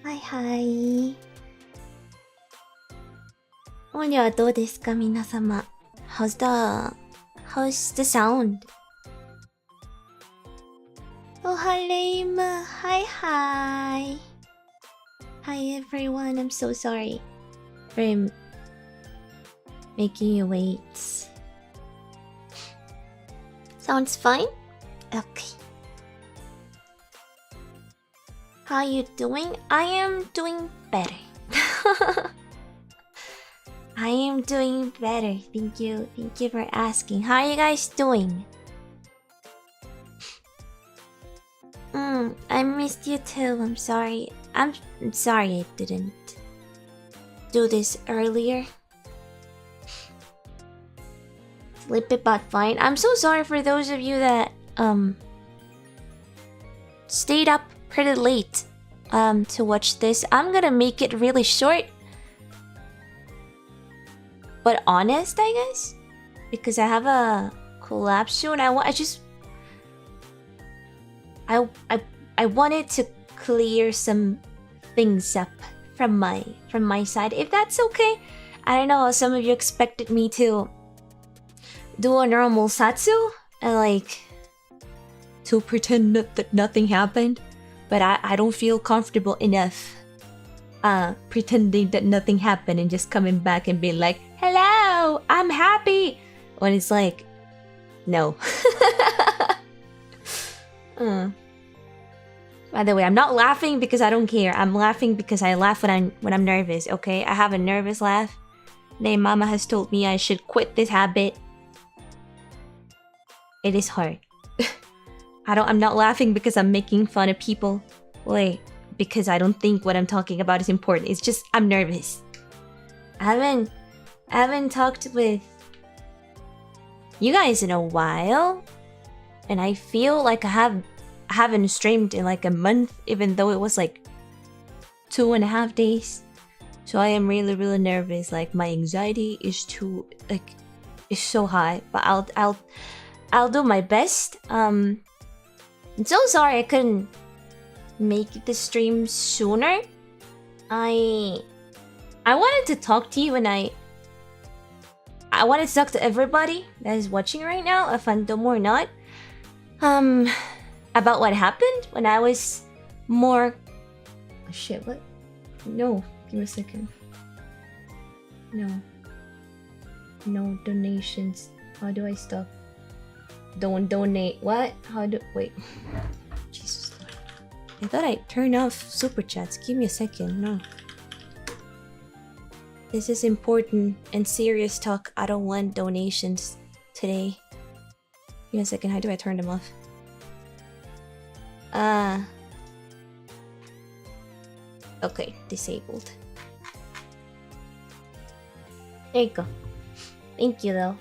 はいはい。音量はどうですか皆様。How's the sound? Oh hi Reimu. Hi hi. Hi everyone. I'm so sorry for making you wait. Sounds fine? Okay. How you doing? I am doing better. I am doing better. Thank you for asking. How are you guys doing? I missed you too. I'm sorry. I'm sorry I didn't do this earlier. Sleep about fine. I'm so sorry for those of you that stayed up pretty late to watch this. I'm gonna make it really short but honest, I guess, because I have a collab soon. I wanted to clear some things up from my side, if that's okay. I don't know, some of you expected me to do a normal satsu and like to pretend that nothing happened, but I don't feel comfortable enough pretending that nothing happened and just coming back and being like, hello, I'm happy, when it's like, no. By the way, I'm not laughing because I don't care. I'm laughing because I laugh when I'm nervous, okay? I have a nervous laugh. Mama has told me I should quit this habit. It is hard. I'm not laughing because I'm making fun of people. Wait, because I don't think what I'm talking about is important. It's just I'm nervous. I haven't talked with you guys in a while, and I feel like I haven't streamed in like a month, even though it was like 2.5 days. So I am really nervous. Like my anxiety is so high, but I'll do my best. I'm so sorry I couldn't make the stream sooner. I wanted to talk to you, and I wanted to talk to everybody that is watching right now, a fandom or not, about what happened when I was more... Oh, shit, what? No, give me a second. No donations. How do I stop? Don't donate. What? How do... Wait. Jesus Lord. I thought I turned off super chats. Give me a second. No. This is important and serious talk. I don't want donations today. Give me a second. How do I turn them off? Okay. Disabled. There you go. Thank you though.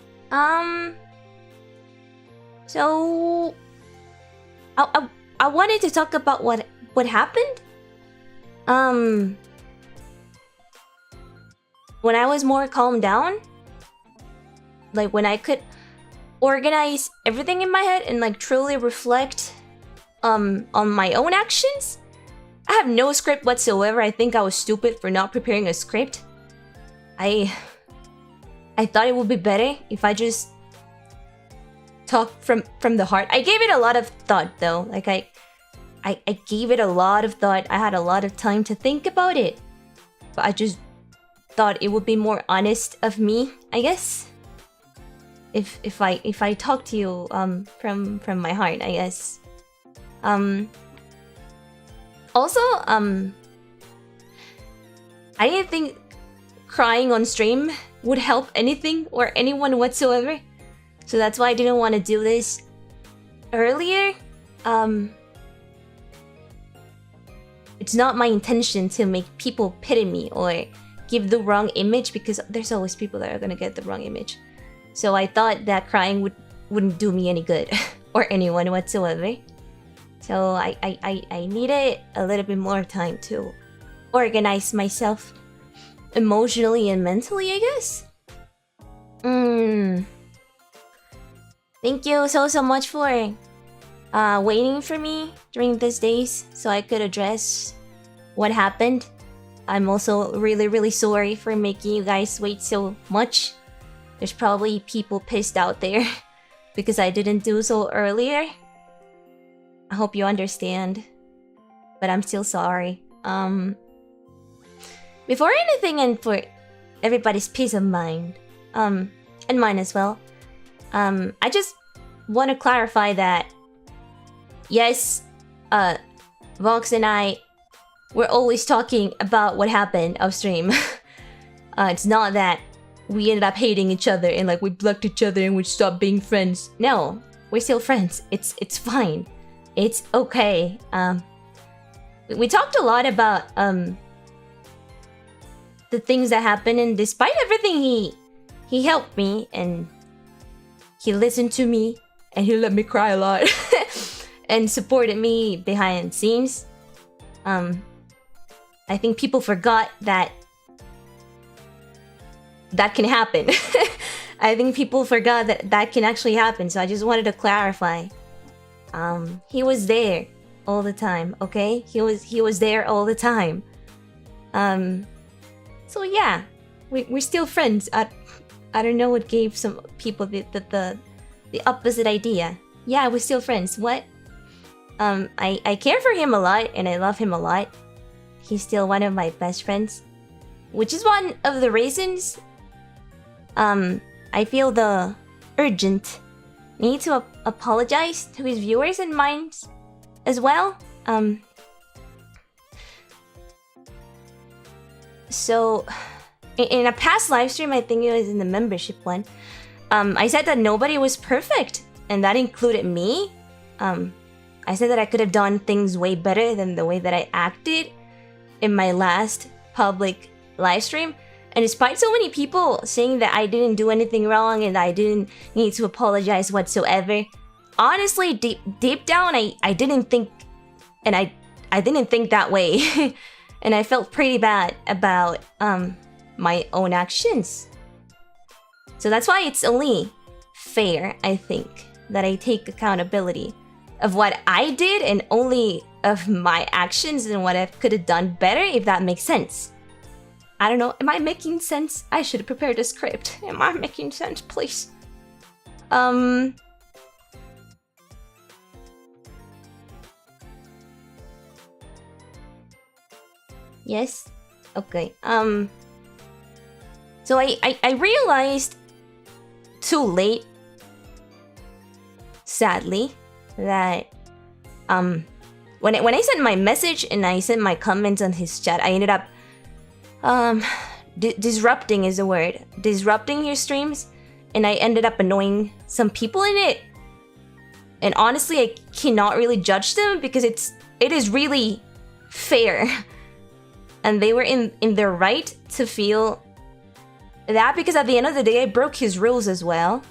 So I wanted to talk about what happened. When I was more calmed down, like when I could organize everything in my head and like truly reflect on my own actions. I have no script whatsoever. I think I was stupid for not preparing a script. I thought it would be better if I just talk from the heart. I gave it a lot of thought though. Like I gave it a lot of thought. I had a lot of time to think about it. But I just thought it would be more honest of me, I guess. If I talk to you from my heart, I guess. Also, I didn't think crying on stream would help anything or anyone whatsoever. So that's why I didn't want to do this it's not my intention to make people pity me or give the wrong image, because there's always people that are gonna get the wrong image. So I thought that crying wouldn't do me any good or anyone whatsoever. So I needed a little bit more time to organize myself emotionally and mentally, I guess. Thank you so much for waiting for me during these days so I could address what happened. I'm also really sorry for making you guys wait so much. There's probably people pissed out there because I didn't do so earlier. I hope you understand, but I'm still sorry. Before anything, and for everybody's peace of mind, and mine as well, I just want to clarify that yes, Vox and I, we're always talking about what happened upstream. It's not that we ended up hating each other and like we blocked each other and we stopped being friends. No, we're still friends. It's fine. It's okay. We talked a lot about the things that happened, and despite everything, he helped me and he listened to me and he let me cry a lot and supported me behind the scenes. I think people forgot that can happen. I think people forgot that can actually happen, so I just wanted to clarify. He was there all the time, okay? He was there all the time. So yeah, we're still friends. I don't know what gave some people the opposite idea. Yeah, we're still friends. What? I care for him a lot and I love him a lot. He's still one of my best friends, which is one of the reasons I feel the urgent need to apologize to his viewers and mine as well. So in a past live stream, I think it was in the membership one, I said that nobody was perfect, and that included me. I said that I could have done things way better than the way that I acted in my last public live stream. And despite so many people saying that I didn't do anything wrong and I didn't need to apologize whatsoever, honestly, deep down, I didn't think, and I didn't think that way. And I felt pretty bad about my own actions. So that's why it's only fair, I think, that I take accountability of what I did and only of my actions and what I could have done better, if that makes sense. I don't know, am I making sense? I should have prepared a script. Am I making sense, please? Yes? Okay, so I realized too late, sadly, that when I sent my message and I sent my comments on his chat, I ended up disrupting is the word, disrupting his streams, and I ended up annoying some people in it. And honestly, I cannot really judge them because it is really fair, and they were in their right to feel that, because at the end of the day, I broke his rules as well.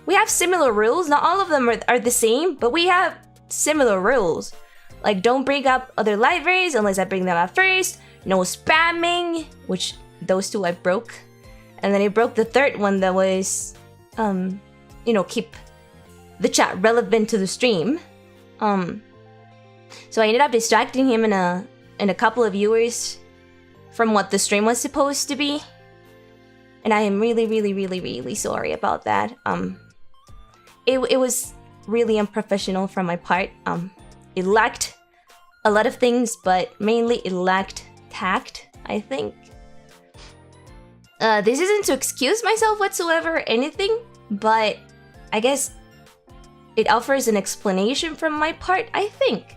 We have similar rules. Not all of them are the same, but we have similar rules. Like, don't bring up other libraries unless I bring them up first. No spamming, which those two I broke. And then I broke the third one that was, keep the chat relevant to the stream. So I ended up distracting him and a couple of viewers from what the stream was supposed to be. And I am really sorry about that. It was really unprofessional from my part. It lacked a lot of things, but mainly it lacked tact, I think. This isn't to excuse myself whatsoever or anything, but I guess it offers an explanation from my part, I think.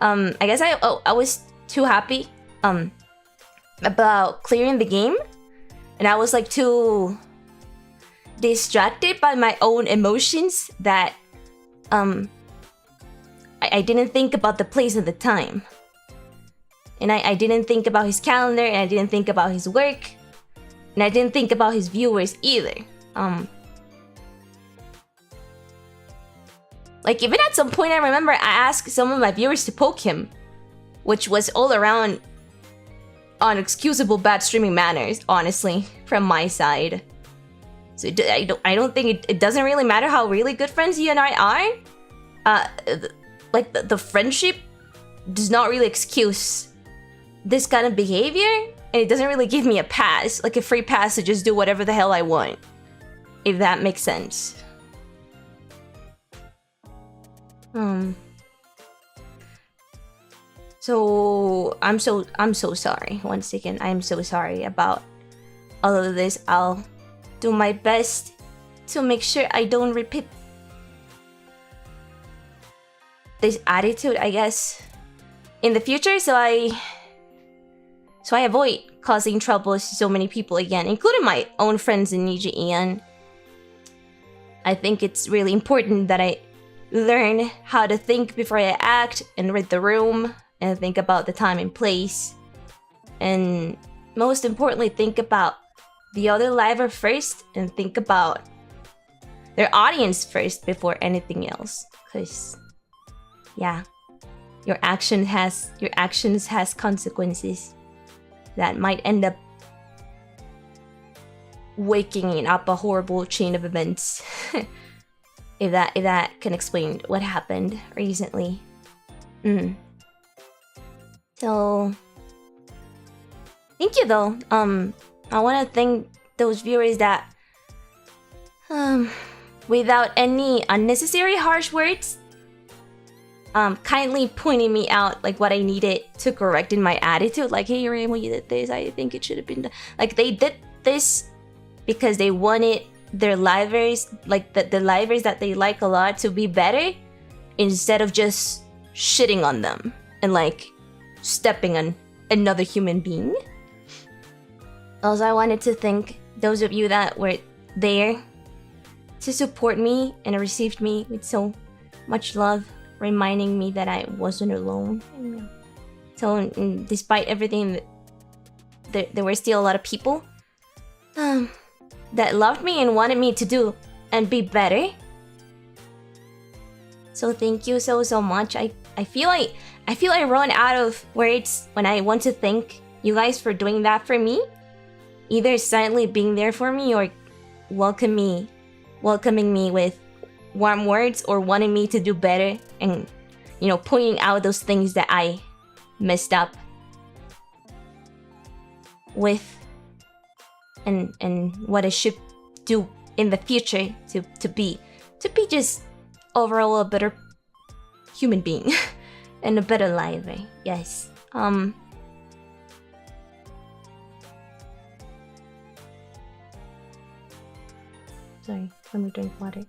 I guess I was too happy about clearing the game, and I was like too distracted by my own emotions that I didn't think about the place and the time. And I didn't think about his calendar, and I didn't think about his work. And I didn't think about his viewers either. Like, even at some point I remember I asked some of my viewers to poke him, which was all around unexcusable bad streaming manners, honestly, from my side. So I don't think it doesn't really matter how really good friends he and I are. Like, the friendship does not really excuse this kind of behavior, and it doesn't really give me a pass, like a free pass to just do whatever the hell I want, if that makes sense. So I'm so sorry. Once again, I'm so sorry about all of this. I'll do my best to make sure I don't repeat this attitude, I guess, in the future, so I avoid causing trouble to so many people again, including my own friends in NIJISANJI En. I think it's really important that I learn how to think before I act, and read the room, and think about the time and place. And most importantly, think about the other liver first, and think about their audience first before anything else. Because, yeah, your actions has consequences that might end up waking up a horrible chain of events. if that can explain what happened recently. So thank you though. I want to thank those viewers that without any unnecessary harsh words, kindly pointing me out like what I needed to correct in my attitude. Like, hey Reimu, you did this, I think it should have been done. Like, they did this because they wanted their livers, like the livers that they like a lot, to be better, instead of just shitting on them and like stepping on another human being. Also, I wanted to thank those of you that were there to support me and received me with so much love, reminding me that I wasn't alone. So despite everything, there were still a lot of people that loved me and wanted me to do and be better. So thank you so much. I feel I run out of words when I want to thank you guys for doing that for me. Either silently being there for me, or welcoming me with warm words, or wanting me to do better, and, you know, pointing out those things that I messed up with, and what I should do in the future to be just overall a better human being and a better life. Yes. Sorry, let me drink water.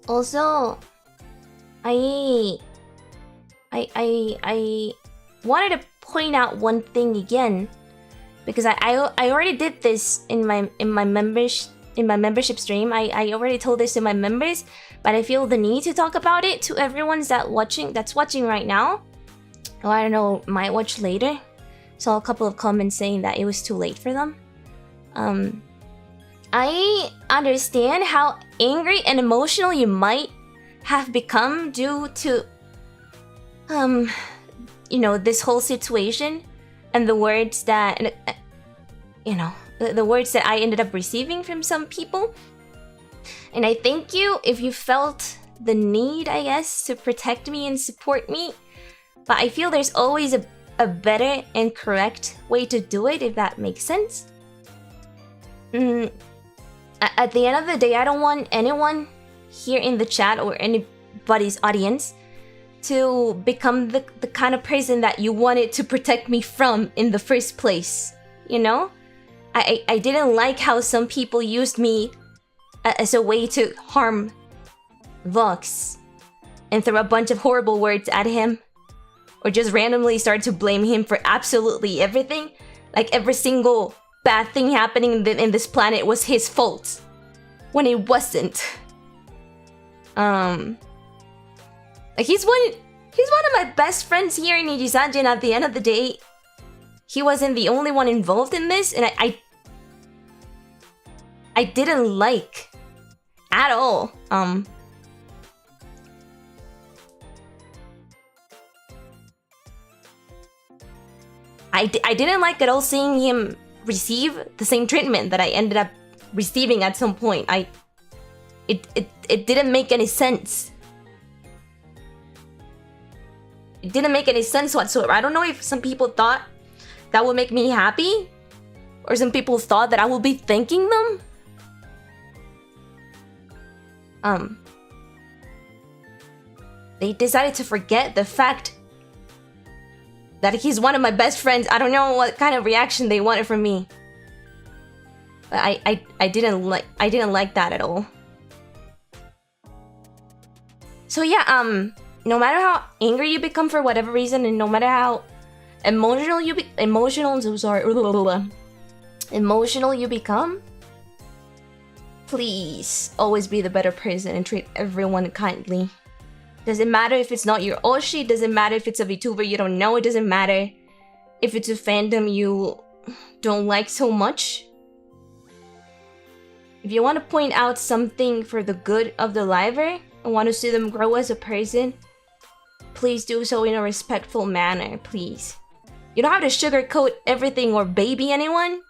Also, I wanted to point out one thing again, because I already did this in my membership stream. I already told this to my members, but I feel the need to talk about it to everyone that's watching right now. Oh, I don't know, might watch later. Saw a couple of comments saying that it was too late for them. I understand how angry and emotional you might have become due to you know, this whole situation, and the words that, you know, the words that I ended up receiving from some people. And I thank you if you felt the need, I guess, to protect me and support me. But I feel there's always a better and correct way to do it, if that makes sense. At the end of the day, I don't want anyone here in the chat or anybody's audience to become the kind of person that you wanted to protect me from in the first place, you know? I didn't like how some people used me as a way to harm Vox and throw a bunch of horrible words at him, or just randomly start to blame him for absolutely everything. Like every single bad thing happening in this planet was his fault when it wasn't. Like he's one of my best friends here in NIJISANJI, and at the end of the day, he wasn't the only one involved in this, and I didn't like at all. I didn't like at all seeing him receive the same treatment that I ended up receiving at some point. It didn't make any sense. It didn't make any sense whatsoever. I don't know if some people thought that would make me happy, or some people thought that I would be thanking them. They decided to forget the fact that he's one of my best friends. I don't know what kind of reaction they wanted from me. But I didn't like that at all. So yeah, no matter how angry you become for whatever reason, and no matter how emotional you become, please always be the better person and treat everyone kindly. Doesn't matter if it's not your Oshi, doesn't matter if it's a VTuber you don't know, it doesn't matter if it's a fandom you don't like so much. If you want to point out something for the good of the liver and want to see them grow as a person, please do so in a respectful manner, please. You don't have to sugarcoat everything or baby anyone.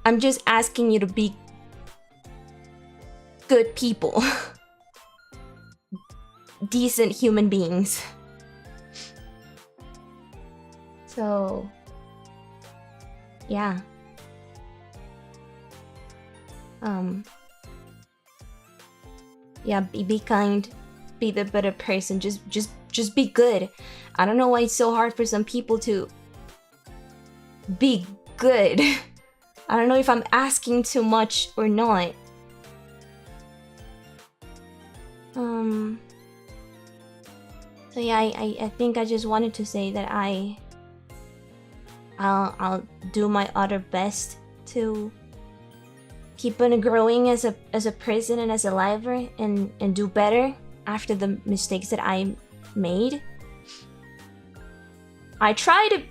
I'm just asking you to be good people. Decent human beings. So, yeah. Yeah, be kind, be the better person. Just be good. I don't know why it's so hard for some people to be good. I don't know if I'm asking too much or not. So yeah, I think I just wanted to say that I'll do my utter best to keep on growing as a person and as a liver, and do better after the mistakes that I made. I try to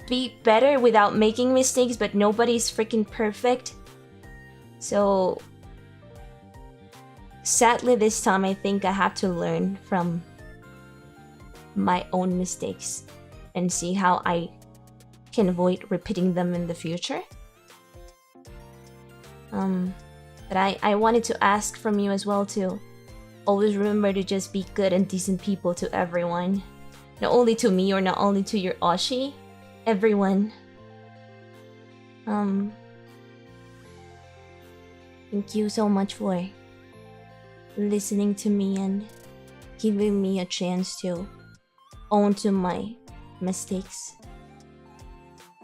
be better without making mistakes, but nobody's freaking perfect. So sadly this time I think I have to learn from my own mistakes and see how I can avoid repeating them in the future. But I wanted to ask from you as well to always remember to just be good and decent people to everyone. Not only to me or not only to your Oshi, everyone. Thank you so much for listening to me and giving me a chance to own to my mistakes,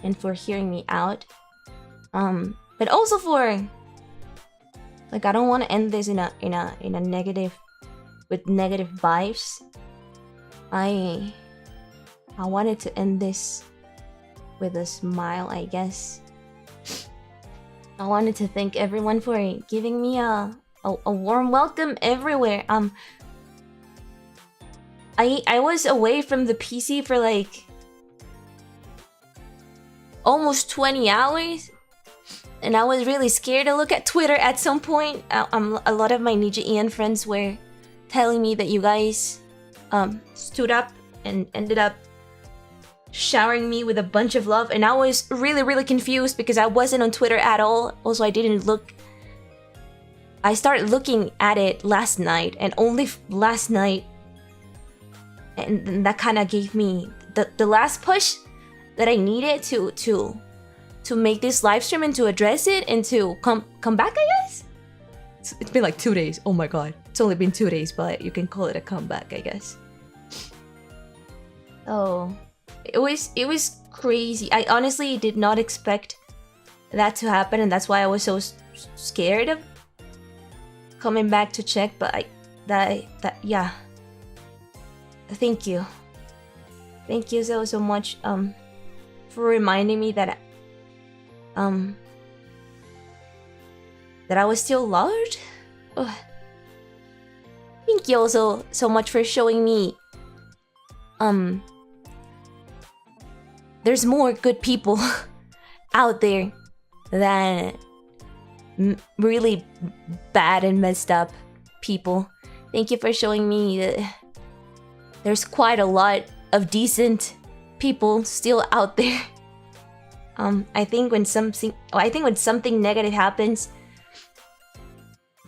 and for hearing me out. But also for, like, I don't want to end this in a negative, with negative vibes. I wanted to end this with a smile, I guess. I wanted to thank everyone for giving me a warm welcome everywhere. I was away from the PC for like almost 20 hours, and I was really scared to look at Twitter at some point. A lot of my NIJISANJI EN friends were telling me that you guys stood up and ended up showering me with a bunch of love, and I was really confused because I wasn't on Twitter at all. Also, I didn't look. I started looking at it last night, and only last night, and that kind of gave me the last push that I needed to make this live stream and to address it and to come back, I guess. It's been like 2 days. Oh my god, it's only been 2 days, but you can call it a comeback, I guess. Oh, it was crazy. I honestly did not expect that to happen, and that's why I was so scared of coming back to check. But yeah. Thank you so much for reminding me that that I was still loved. Ugh. Thank you also so much for showing me there's more good people out there than really bad and messed up people. Thank you for showing me that there's quite a lot of decent people still out there. I think when something negative happens,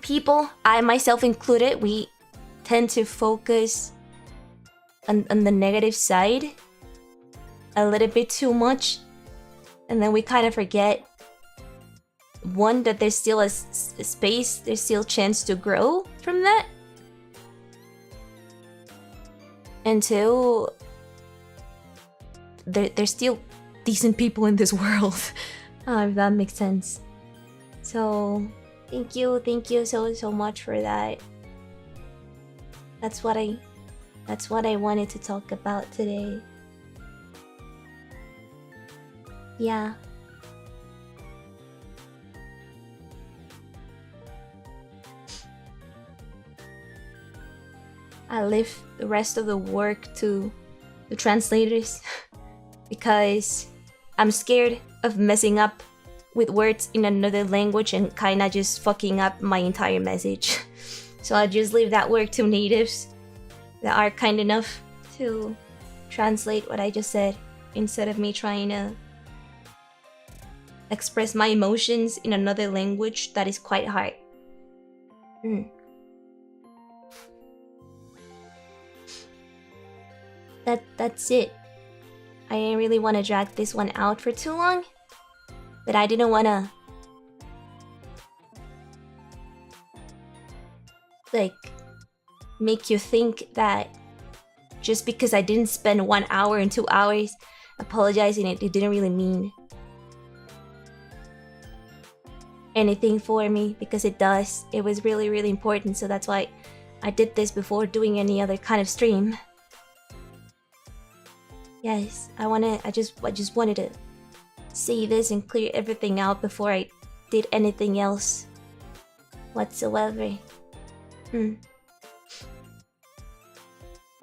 people, I myself included, we tend to focus on the negative side a little bit too much, and then we kind of forget, one, that there's still a space, there's still a chance to grow from that, and two, there's still decent people in this world. If that makes sense. So thank you so much for that. That's what I wanted to talk about today. Yeah. I leave the rest of the work to the translators because I'm scared of messing up with words in another language and kinda just fucking up my entire message. So I just leave that work to natives that are kind enough to translate what I just said instead of me trying to express my emotions in another language that is quite hard. That's it. I didn't really want to drag this one out for too long, but I didn't want to like make you think that just because I didn't spend 1 hour and 2 hours apologizing, it didn't really mean anything for me, because it does. It was really, really important, so that's why I did this before doing any other kind of stream. Yes, I just wanted to say this and clear everything out before I did anything else whatsoever.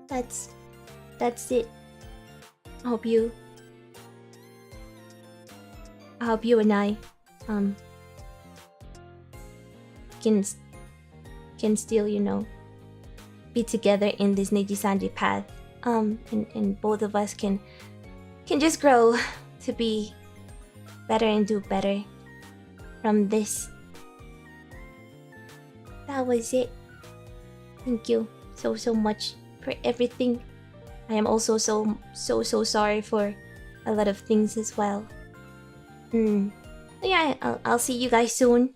That's it. I hope you and I can still, you know, be together in this NIJISANJI path. And both of us can just grow to be better and do better from this. That was it. Thank you so much for everything. I am also so sorry for a lot of things as well. Yeah, I'll see you guys soon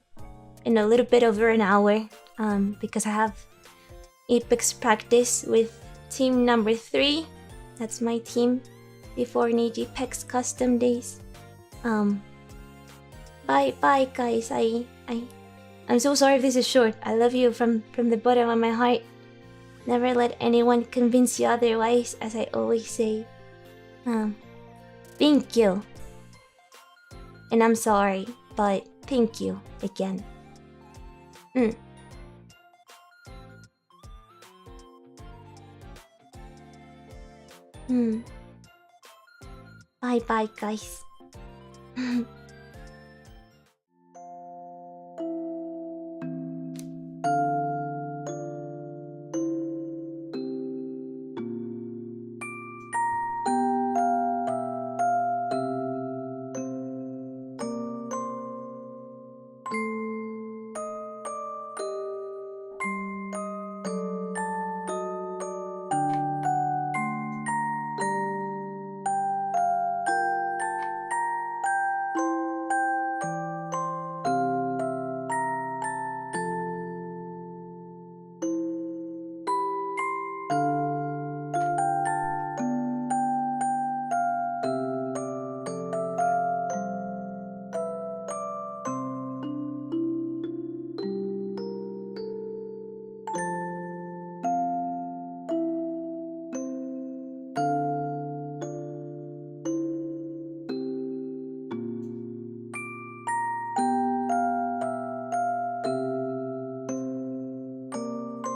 in a little bit over an hour, because I have Apex practice with team number 3. That's my team before Nijipex custom days. Bye guys. I'm so sorry if this is short. I love you from the bottom of my heart. Never let anyone convince you otherwise, as I always say. Thank you. And I'm sorry, but thank you again. Bye guys.